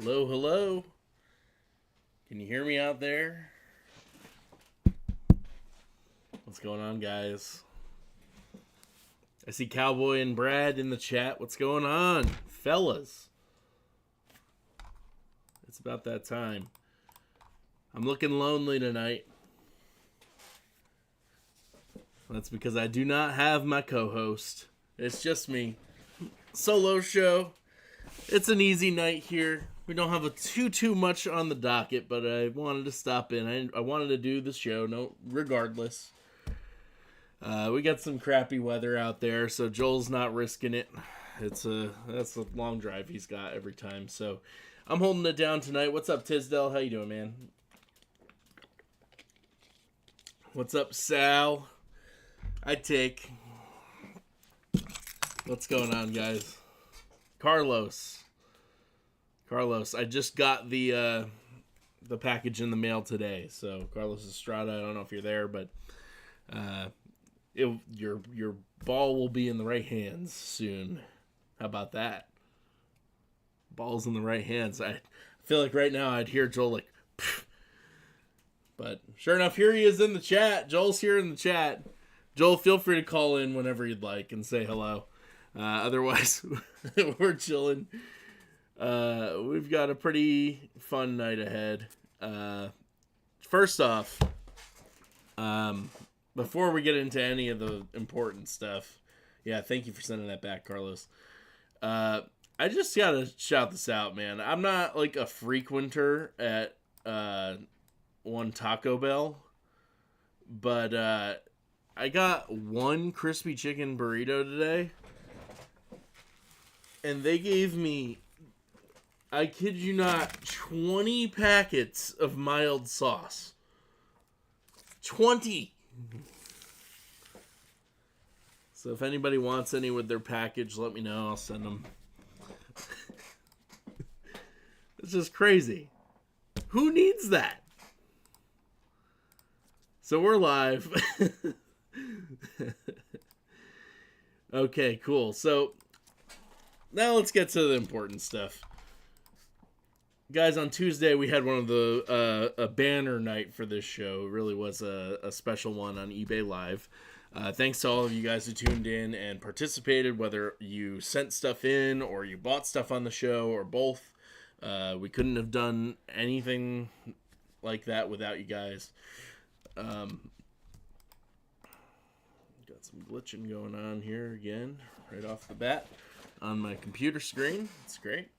Hello, hello. Can you hear me out there? What's going on, guys? I see Cowboy and Brad in the chat. What's going on, fellas? It's about that time. I'm looking lonely tonight. That's because I do not have my co-host. It's just me. Solo show. It's an easy night here. We don't have too much on the docket, but I wanted to stop in. I wanted to do the show, regardless. We got some crappy weather out there, so Joel's not risking it. That's a long drive he's got every time. So I'm holding it down tonight. What's up, Tisdale? How you doing, man? What's up, Sal? I take. What's going on, guys? Carlos, I just got the package in the mail today. So Carlos Estrada, I don't know if you're there, but your ball will be in the right hands soon. How about that? Ball's in the right hands. I feel like right now I'd hear Joel like, pfft. But sure enough, here he is in the chat. Joel's here in the chat. Joel, feel free to call in whenever you'd like and say hello. Otherwise, we're chilling. We've got a pretty fun night ahead. First off, before we get into any of the important stuff, yeah, thank you for sending that back, Carlos. I just gotta shout this out, man. I'm not like a frequenter at one Taco Bell, but I got one crispy chicken burrito today, and they gave me, I kid you not, 20 packets of mild sauce. 20! So if anybody wants any with their package, let me know. I'll send them. It's just crazy. Who needs that? So we're live. Okay, cool. So now let's get to the important stuff. Guys, on Tuesday we had one of the a banner night for this show. It really was a special one on eBay Live. Thanks to all of you guys who tuned in and participated, whether you sent stuff in or you bought stuff on the show or both. We couldn't have done anything like that without you guys. Got some glitching going on here again, right off the bat on my computer screen. It's great.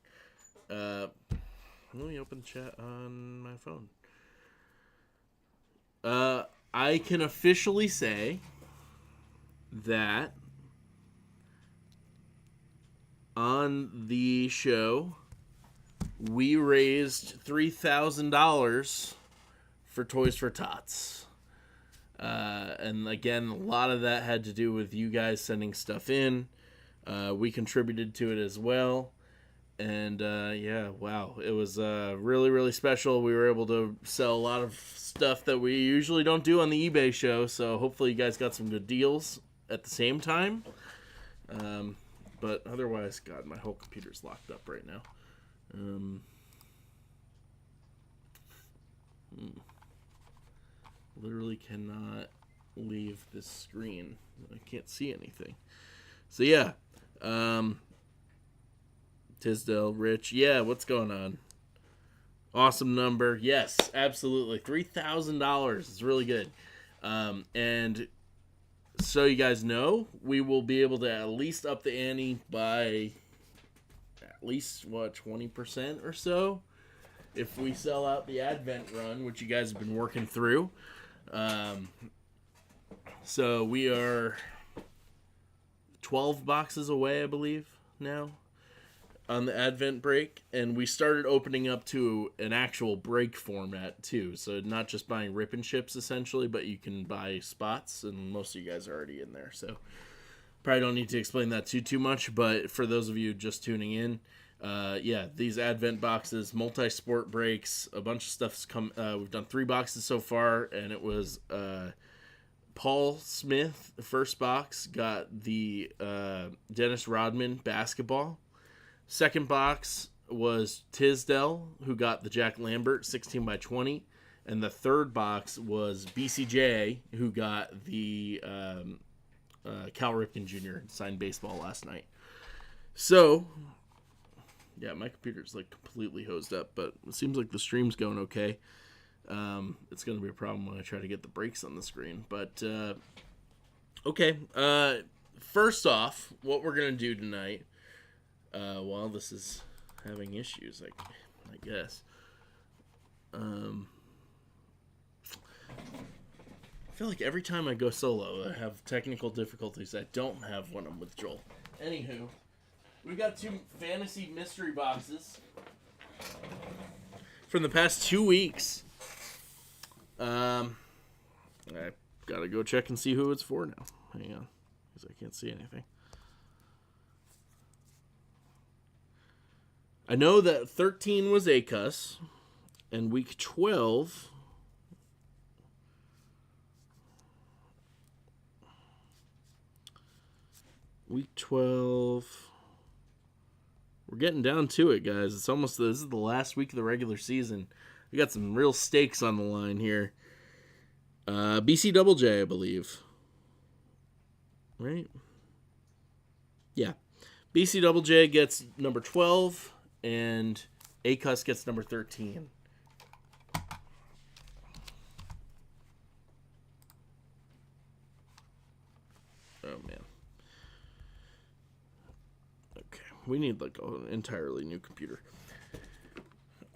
Let me open the chat on my phone. I can officially say that on the show, we raised $3,000 for Toys for Tots. And again, a lot of that had to do with you guys sending stuff in. We contributed to it as well. And yeah, wow. It was really, really special. We were able to sell a lot of stuff that we usually don't do on the eBay show. So hopefully you guys got some good deals at the same time. But otherwise, God, my whole computer's locked up right now. Literally cannot leave this screen. I can't see anything. So yeah, Tisdale, Rich, yeah, what's going on? Awesome number. Yes, absolutely. $3,000 is really good. And so you guys know, we will be able to at least up the ante by at least, 20% or so if we sell out the Advent run, which you guys have been working through. So we are 12 boxes away, I believe, now on the Advent break, and we started opening up to an actual break format too, so not just buying rip and ships essentially, but you can buy spots, and most of you guys are already in there, so probably don't need to explain that too much. But for those of you just tuning in, yeah, these Advent boxes, multi-sport breaks, a bunch of stuff's come. We've done 3 boxes so far, and it was Paul Smith, the first box, got the Dennis Rodman basketball. Second box was Tisdale, who got the Jack Lambert 16 by 20. And the third box was BCJ, who got the Cal Ripken Jr. signed baseball last night. So, yeah, my computer's like completely hosed up, but it seems like the stream's going okay. It's going to be a problem when I try to get the breaks on the screen. But, okay. First off, what we're going to do tonight, while this is having issues, I guess. I feel like every time I go solo, I have technical difficulties I don't have when I'm with Joel. Anywho, we got 2 fantasy mystery boxes from the past 2 weeks. I gotta go check and see who it's for now. Hang on, because I can't see anything. I know that 13 was ACUS, and week 12... Week 12. We're getting down to it, guys. This is the last week of the regular season. We got some real stakes on the line here. BC Double J, I believe. Right? Yeah. BC Double J gets number 12, and ACUS gets number 13. Oh, man. We need like an entirely new computer.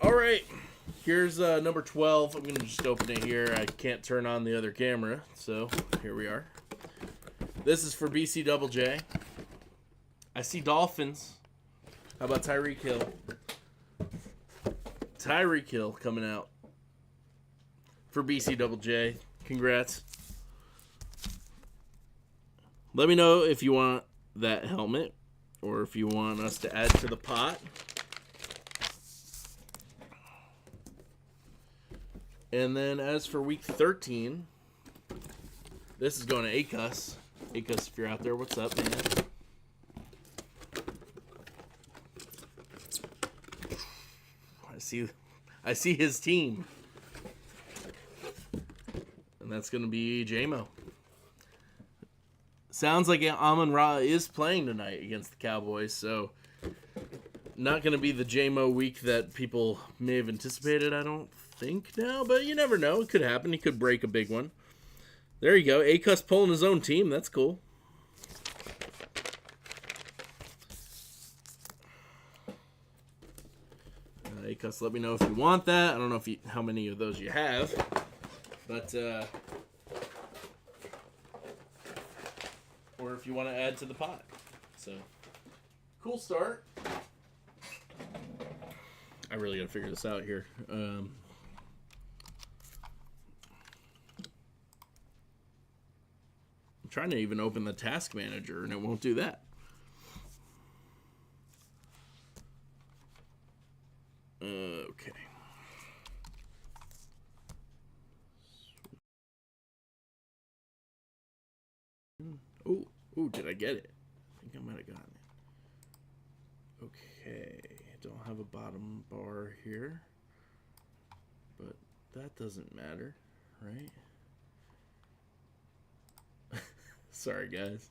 All right, here's number 12. I'm going to just open it here. I can't turn on the other camera, so here we are. This is for BC Double J. I see Dolphins. How about Tyreek Hill? Tyreek Hill coming out for BC Double J. Congrats. Let me know if you want that helmet, or if you want us to add to the pot. And then as for week 13, this is going to ACUS. ACUS, if you're out there, what's up, man? I see his team. And that's going to be J-Mo. Sounds like Amon-Ra is playing tonight against the Cowboys, so not going to be the J-Mo week that people may have anticipated, I don't think now, but you never know. It could happen. He could break a big one. There you go. ACUS pulling his own team. That's cool. ACUS, let me know if you want that. I don't know how many of those you have, but or if you want to add to the pot. So, cool start. I really got to figure this out here. I'm trying to even open the task manager, and it won't do that. Okay. Oh, did I get it? I think I might have gotten it. Okay, I don't have a bottom bar here, but that doesn't matter, right? Sorry, guys.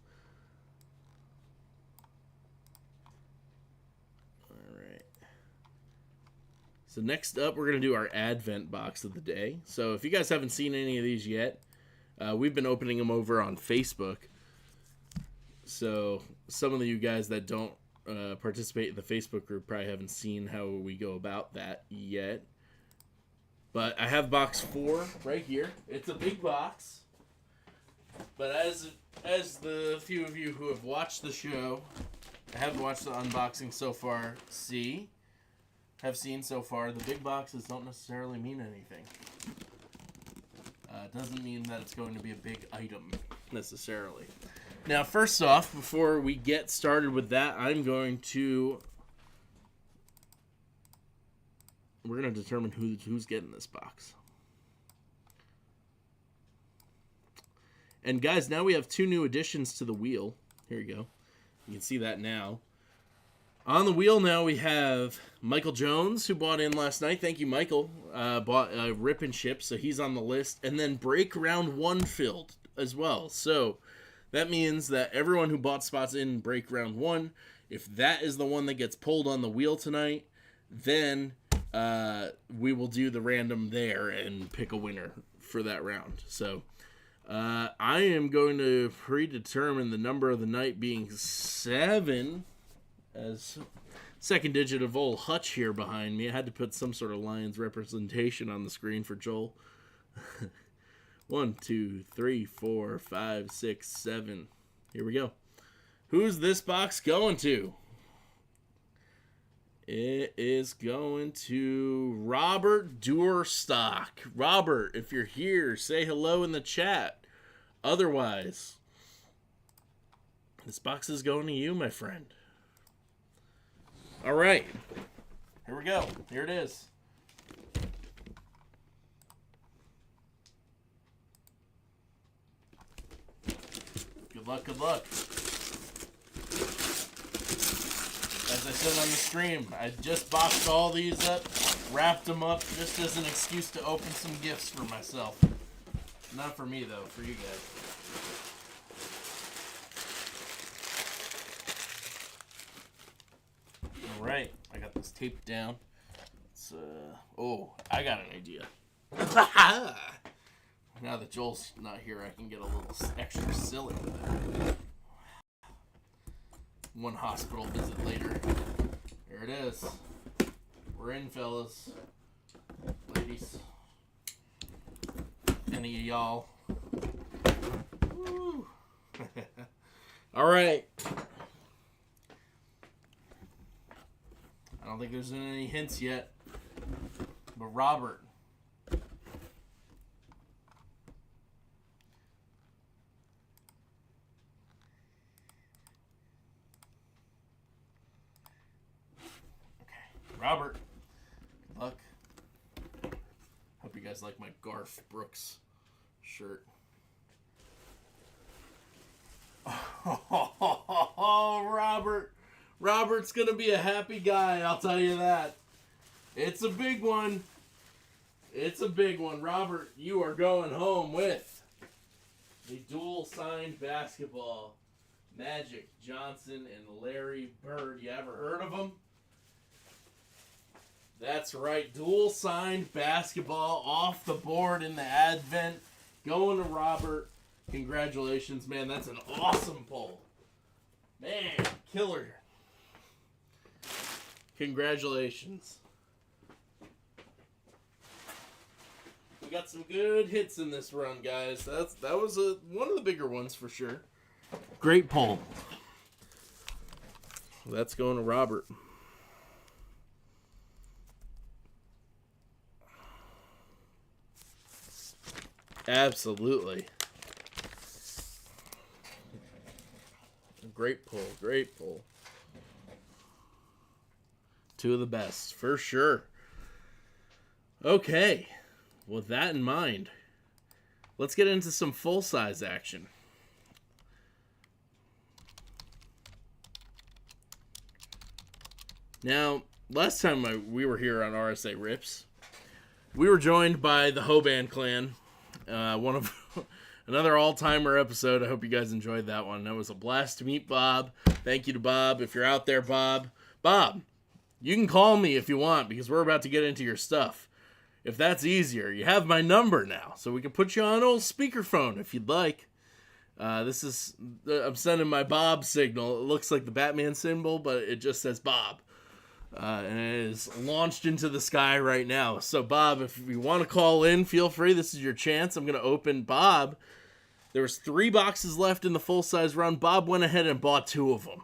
All right. So next up, we're going to do our Advent box of the day. So if you guys haven't seen any of these yet, we've been opening them over on Facebook. So some of you guys that don't participate in the Facebook group probably haven't seen how we go about that yet. But I have box 4 right here. It's a big box. But as the few of you who have watched the show, have watched the unboxing so far, have seen so far, the big boxes don't necessarily mean anything. It doesn't mean that it's going to be a big item necessarily. Now, first off, before we get started with that, we're going to determine who's getting this box. And guys, now we have 2 new additions to the wheel. Here you go. You can see that now. On the wheel now we have Michael Jones, who bought in last night. Thank you, Michael. Bought a Rip and Ship, so he's on the list. And then break round 1 filled as well. So that means that everyone who bought spots in break round 1, if that is the one that gets pulled on the wheel tonight, then we will do the random there and pick a winner for that round. So I am going to predetermine the number of the night being 7, as second digit of old Hutch here behind me. I had to put some sort of Lions representation on the screen for Joel. 1, 2, 3, 4, 5, 6, 7. Here we go. Who's this box going to? It is going to Robert Durstock. Robert, if you're here, say hello in the chat. Otherwise, this box is going to you, my friend. All right. Here we go. Here it is. Good luck, good luck. As I said on the stream, I just boxed all these up, wrapped them up just as an excuse to open some gifts for myself. Not for me, though, for you guys. All right, I got this taped down. Oh, I got an idea. Now that Joel's not here, I can get a little extra silly with it. One hospital visit later. There it is. We're in, fellas. Ladies. Any of y'all. Woo. All right. I don't think there's been any hints yet. But Robert. Robert, good luck. Hope you guys like my Garth Brooks shirt. Oh, Robert. Robert's going to be a happy guy, I'll tell you that. It's a big one. It's a big one. Robert, you are going home with the dual-signed basketball. Magic Johnson and Larry Bird. You ever heard of them? That's right, dual-signed basketball off the board in the Advent. Going to Robert. Congratulations, man. That's an awesome pull. Man, killer. Congratulations. We got some good hits in this run, guys. That was one of the bigger ones for sure. Great pull. That's going to Robert. Absolutely. Great pull. Great pull. Two of the best, for sure. Okay. With that in mind, let's get into some full-size action. Now, last time we were here on RSA Rips, we were joined by the Hoban clan. One of another all-timer episode. I hope you guys enjoyed that one. That was a blast to meet Bob. Thank you to Bob. If you're out there, Bob, you can call me if you want because we're about to get into your stuff. If that's easier, you have my number now, so we can put you on old speakerphone if you'd like. I'm sending my Bob signal. It looks like the Batman symbol, but it just says Bob. And it is launched into the sky right now. So, Bob, if you want to call in, feel free. This is your chance. I'm going to open Bob. There was 3 boxes left in the full-size round. Bob went ahead and bought 2 of them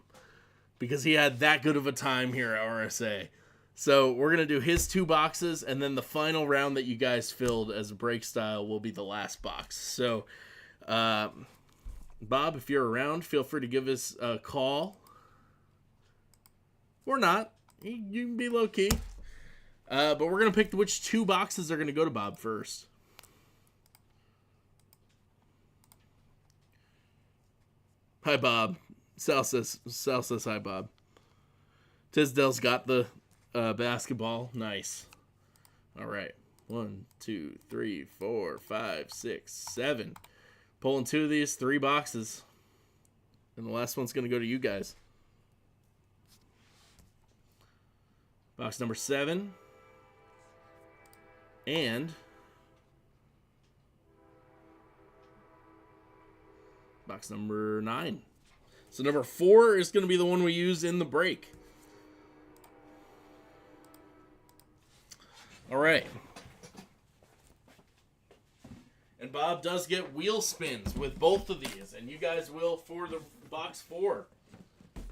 because he had that good of a time here at RSA. So, we're going to do his 2 boxes, and then the final round that you guys filled as a break style will be the last box. So, Bob, if you're around, feel free to give us a call. Or not. You can be low-key. But we're going to pick which 2 boxes are going to go to Bob first. Hi, Bob. Sal says hi, Bob. Tisdale's got the basketball. Nice. All right. 1, 2, 3, 4, 5, 6, 7. Pulling 2 of these, 3 boxes. And the last one's going to go to you guys. Box number 7. And box number 9. So number 4 is going to be the one we use in the break. All right. And Bob does get wheel spins with both of these, and you guys will for the box 4.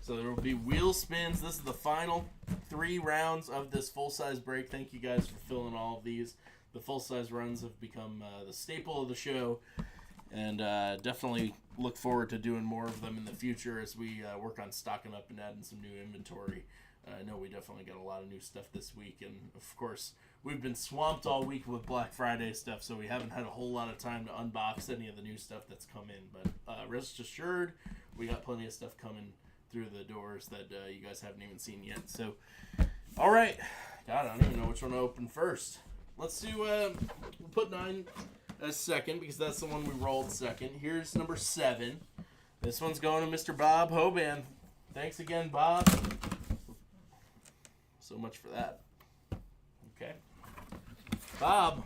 So there will be wheel spins. This is the final 3 rounds of this full-size break. Thank you guys for filling all of these. The full-size runs have become the staple of the show, and definitely look forward to doing more of them in the future as we work on stocking up and adding some new inventory. I know we definitely got a lot of new stuff this week, and of course, we've been swamped all week with Black Friday stuff, so we haven't had a whole lot of time to unbox any of the new stuff that's come in. But rest assured, we got plenty of stuff coming through the doors that you guys haven't even seen yet. So, all right. God, I don't even know which one to open first. Let's do, we'll put 9 as second because that's the one we rolled second. Here's number 7. This one's going to Mr. Bob Hoban. Thanks again, Bob. So much for that. Okay. Bob,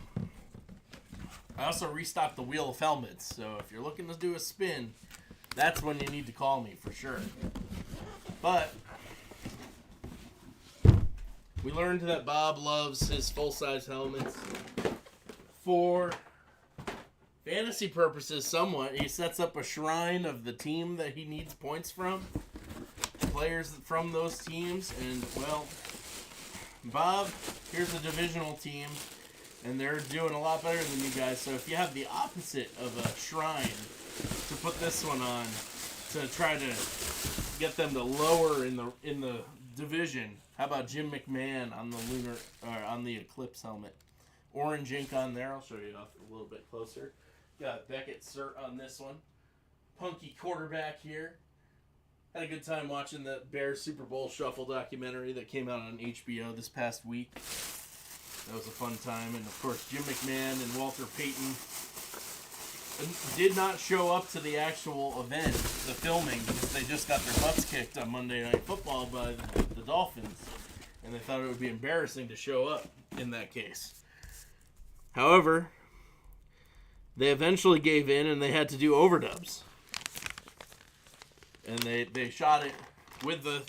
I also restocked the wheel of helmets, so if you're looking to do a spin, that's when you need to call me for sure. But we learned that Bob loves his full-size helmets for fantasy purposes somewhat. He sets up a shrine of the team that he needs points from, players from those teams, and, well, Bob, here's a divisional team, and they're doing a lot better than you guys. So if you have the opposite of a shrine to put this one on to try to get them to lower in the division, how about Jim McMahon on the Eclipse helmet? Orange ink on there. I'll show you off a little bit closer. Got Beckett cert on this one. Punky quarterback here. Had a good time watching the Bears Super Bowl Shuffle documentary that came out on HBO this past week. That was a fun time. And, of course, Jim McMahon and Walter Payton did not show up to the actual event, the filming, because they just got their butts kicked on Monday Night Football by the Dolphins. And they thought it would be embarrassing to show up in that case. However, they eventually gave in and they had to do overdubs. And they shot it with the,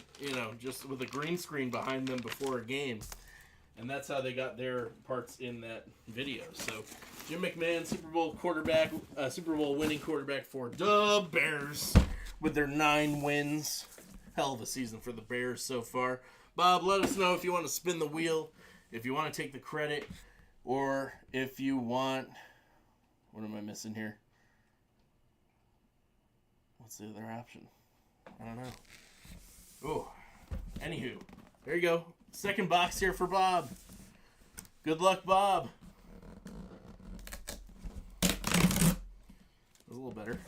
just with a green screen behind them before a game. And that's how they got their parts in that video. So, Jim McMahon, Super Bowl winning quarterback for the Bears with their 9 wins. Hell of a season for the Bears so far. Bob, let us know if you want to spin the wheel, if you want to take the credit, or if you want... What am I missing here? What's the other option? I don't know. Oh, anywho, there you go. Second box here for Bob. Good luck, Bob. That was a little better.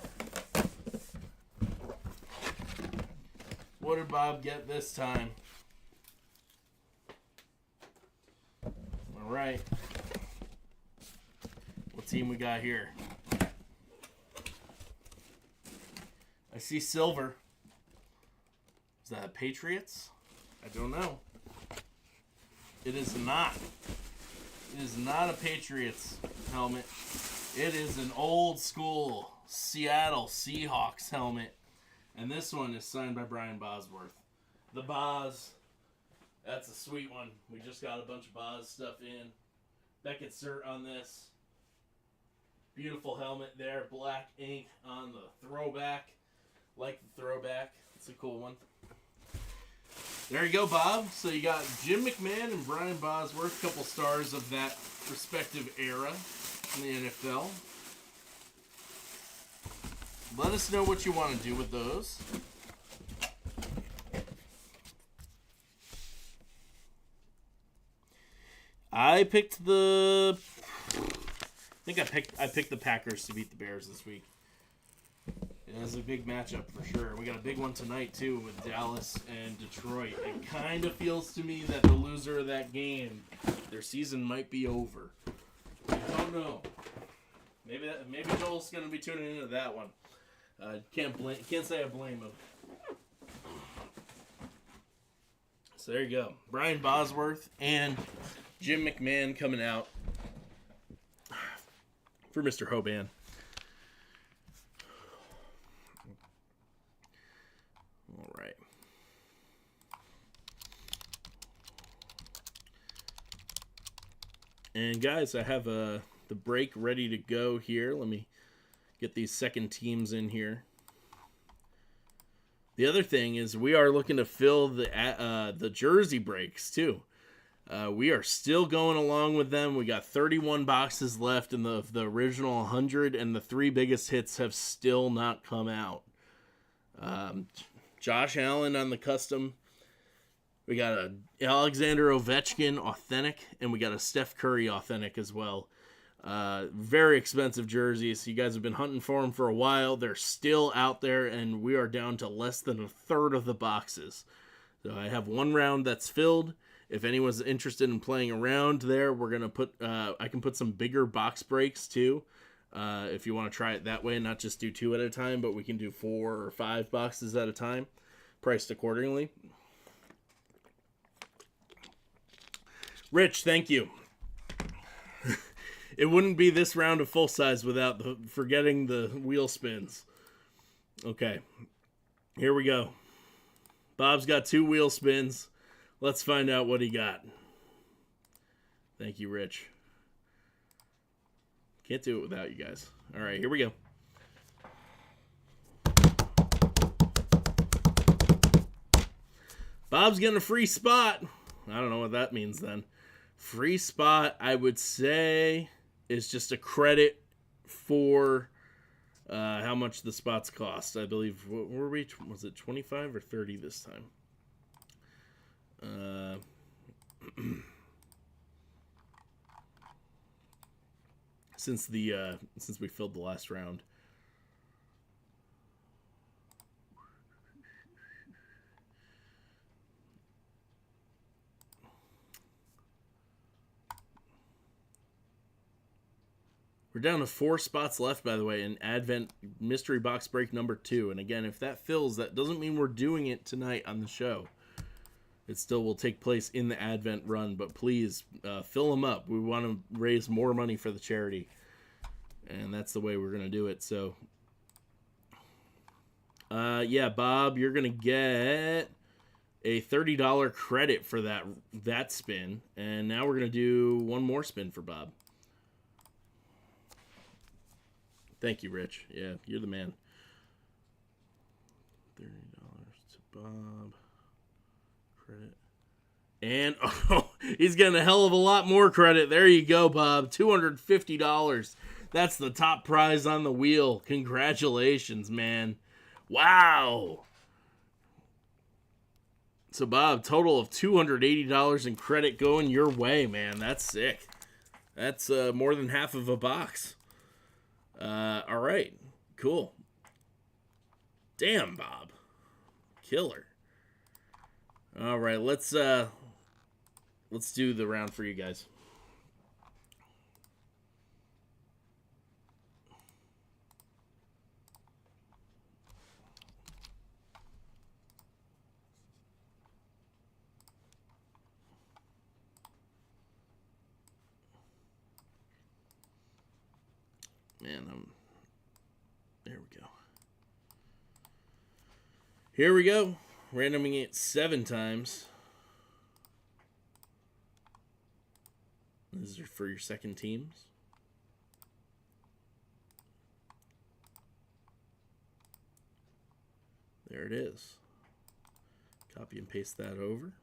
What did Bob get this time? All right. What team we got here? I see silver. Is that Patriots? I don't know. It is not. It is not a Patriots helmet. It is an old school Seattle Seahawks helmet. And this one is signed by Brian Bosworth. The Boz. That's a sweet one. We just got a bunch of Boz stuff in. Beckett cert on this. Beautiful helmet there. Black ink on the throwback. Like the throwback. It's a cool one. There you go, Bob. So you got Jim McMahon and Brian Bosworth, couple stars of that respective era in the NFL. Let us know what you want to do with those. I picked I picked the Packers to beat the Bears this week. It's a big matchup for sure. We got a big one tonight, too, with Dallas and Detroit. It kind of feels to me that the loser of that game, their season might be over. I don't know. Maybe Joel's going to be tuning into that one. Can't say I blame him. So there you go. Brian Bosworth and Jim McMahon coming out for Mr. Hoban. All right. And guys, I have the break ready to go here. Let me get these second teams in here. The other thing is we are looking to fill the jersey breaks too. We are still going along with them. We got 31 boxes left in the original 100, and the 3 biggest hits have still not come out. Josh Allen on the custom. We got a Alexander Ovechkin authentic, and we got a Steph Curry authentic as well. Very expensive jerseys. You guys have been hunting for them for a while. They're still out there, and we are down to less than a third of the boxes. So I have one round that's filled. If anyone's interested in playing around there, we're gonna put. I can put some bigger box breaks too, if you want to try it that way, not just do 2 at a time, but we can do 4 or 5 boxes at a time, priced accordingly. Rich, thank you. It wouldn't be this round of full size without forgetting the wheel spins. Okay, here we go. Bob's got 2 wheel spins. Let's find out what he got. Thank you, Rich. Can't do it without you guys. All right, here we go. Bob's getting a free spot. I don't know what that means then. Free spot, I would say, is just a credit for how much the spots cost. I believe, what were we? Was it 25 or 30 this time? Since we filled the last round. We're down to 4 spots left, by the way, in Advent Mystery Box Break number 2. And again, if that fills, that doesn't mean we're doing it tonight on the show. It still will take place in the Advent run, but please fill them up. We want to raise more money for the charity, and that's the way we're going to do it. So, yeah, Bob, you're going to get a $30 credit for that spin, and now we're going to do one more spin for Bob. Thank you, Rich. Yeah, you're the man. $30 to Bob. Credit. And he's getting a hell of a lot more credit. There you go, Bob. $250. That's the top prize on the wheel. Congratulations, man. Wow. So, Bob, total of $280 in credit going your way, man. That's sick. That's more than half of a box. All right. Cool. Damn, Bob. Killer. All right, let's do the round for you guys. Man, there we go. Here we go. Randoming it 7 times. This is for your second teams. There it is. Copy and paste that over.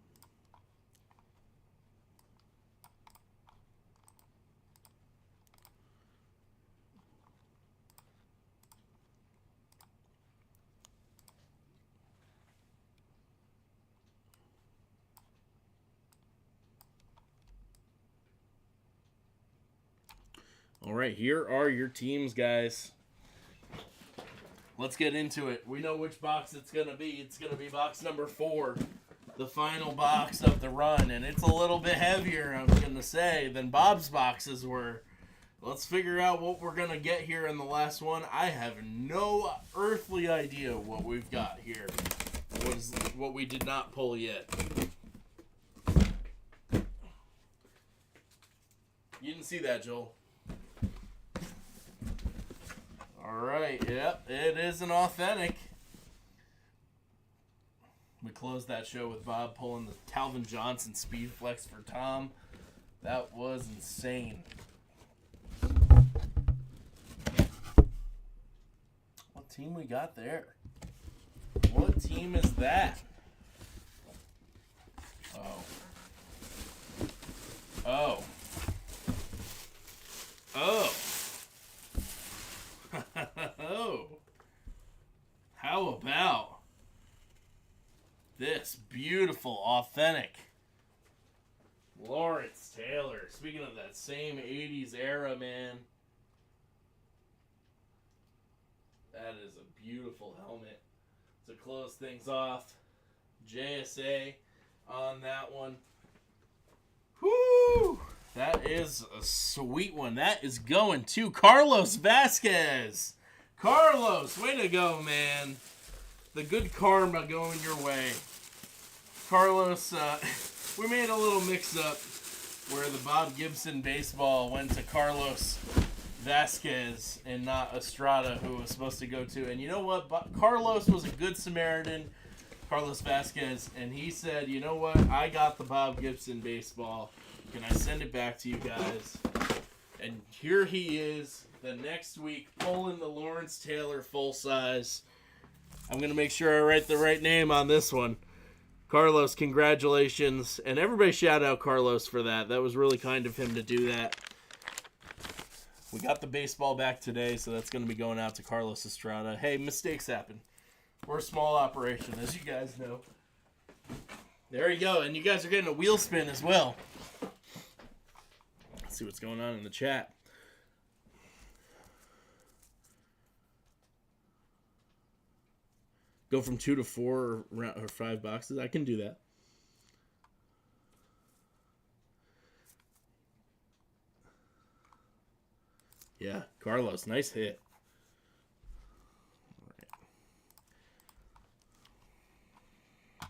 All right, here are your teams, guys. let's get into it. We know which box it's going to be. It's going to be box number 4, the final box of the run. And it's a little bit heavier, I'm going to say, than Bob's boxes were. Let's figure out what we're going to get here in the last one. I have no earthly idea what we've got here. What we did not pull yet. You didn't see that, Joel. All right, yep, it is an authentic. We closed that show with Bob pulling the Calvin Johnson Speed Flex for Tom. That was insane. What team we got there? What team is that? Oh. Oh. Oh. Oh. How about this beautiful, authentic Lawrence Taylor? Speaking of that same 80s era, man. That is a beautiful helmet. To close things off, JSA on that one. Whoo! That is a sweet one. That is going to Carlos Vasquez. Carlos, way to go, man. The good karma going your way. Carlos, we made a little mix-up where the Bob Gibson baseball went to Carlos Vasquez and not Estrada, who was supposed to go to. And you know what? Carlos was a good Samaritan, Carlos Vasquez, and he said, you know what? I got the Bob Gibson baseball. Can I send it back to you guys? And here he is the next week pulling the Lawrence Taylor full size. I'm going to make sure I write the right name on this one. Carlos, congratulations. And everybody shout out Carlos for that. That was really kind of him to do that. We got the baseball back today, so that's going to be going out to Carlos Estrada. Hey, mistakes happen. We're a small operation, as you guys know. There you go. And you guys are getting a wheel spin as well. Let's see what's going on in the chat. Go from 2 to 4 or 5 boxes. I can do that. Yeah, Carlos, nice hit. All right.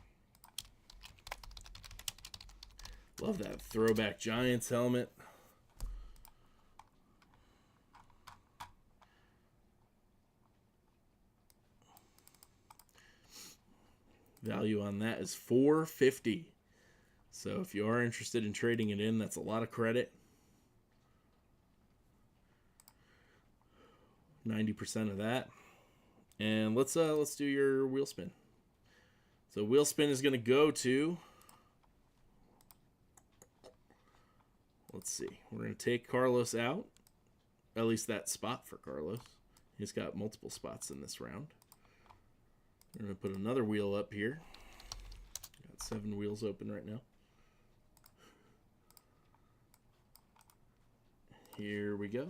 Love that throwback Giants helmet. Value on that is $450. So if you are interested in trading it in, that's a lot of credit. 90% of that. And let's do your wheel spin. So wheel spin is going to go to, let's see. We're going to take Carlos out. At least that spot for Carlos. He's got multiple spots in this round. We're going to put another wheel up here. Got 7 wheels open right now. Here we go.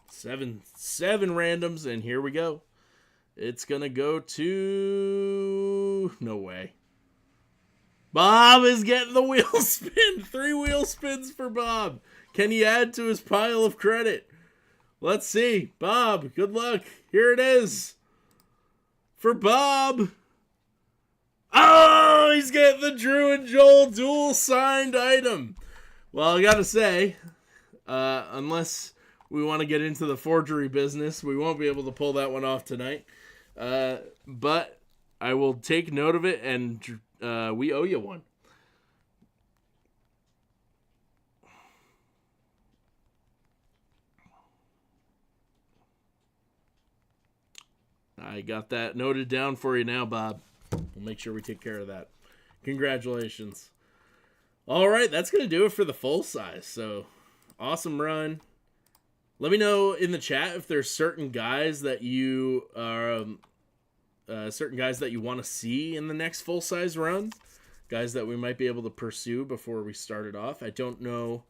Seven randoms, and here we go. It's gonna go to, no way. Bob is getting the wheel spin. 3 wheel spins for Bob. Can he add to his pile of credit? Let's see. Bob, good luck. Here it is. For Bob. Oh, he's getting the Drew and Joel dual signed item. Well, I gotta say, unless we want to get into the forgery business, we won't be able to pull that one off tonight. But I will take note of it, and we owe you one. I got that noted down for you now, Bob. We'll make sure we take care of that. Congratulations. All right, that's going to do it for the full size. So, awesome run. Let me know in the chat if there's certain guys that you are, certain guys that you want to see in the next full size run, guys that we might be able to pursue before we start it off. I don't know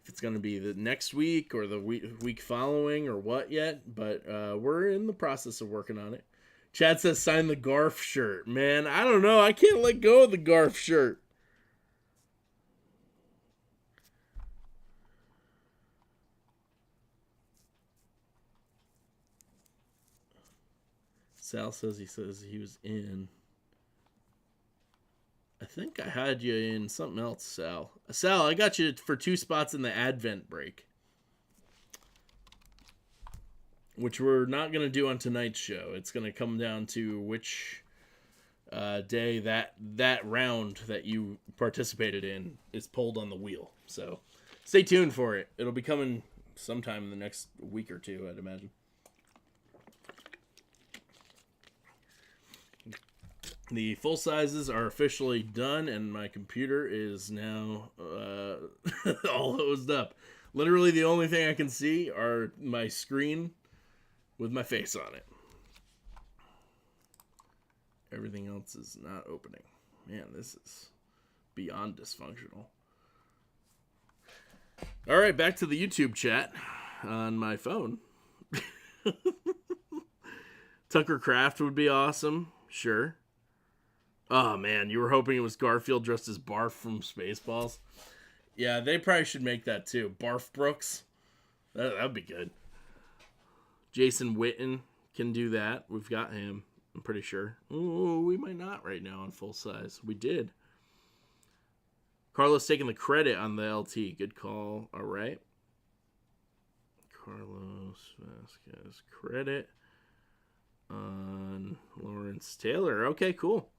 if it's going to be the next week or the week following or what yet, but we're in the process of working on it. Chad says sign the Garf shirt. Man, I don't know. I can't let go of the Garf shirt. Sal says he was in. I think I had you in something else, Sal. Sal, I got you for 2 spots in the Advent break, which we're not going to do on tonight's show. It's going to come down to which day that round that you participated in is pulled on the wheel. So stay tuned for it. It'll be coming sometime in the next week or two, I'd imagine. The full sizes are officially done, and my computer is now all hosed up. Literally, the only thing I can see are my screen with my face on it. Everything else is not opening. Man, this is beyond dysfunctional. All right, back to the YouTube chat on my phone. Tucker Craft would be awesome. Sure. Oh, man, you were hoping it was Garfield dressed as Barf from Spaceballs? Yeah, they probably should make that, too. Barf Brooks. That'd be good. Jason Witten can do that. We've got him, I'm pretty sure. Oh, we might not right now on full size. We did. Carlos taking the credit on the LT. Good call. All right. Carlos Vasquez credit on Lawrence Taylor. Okay, cool.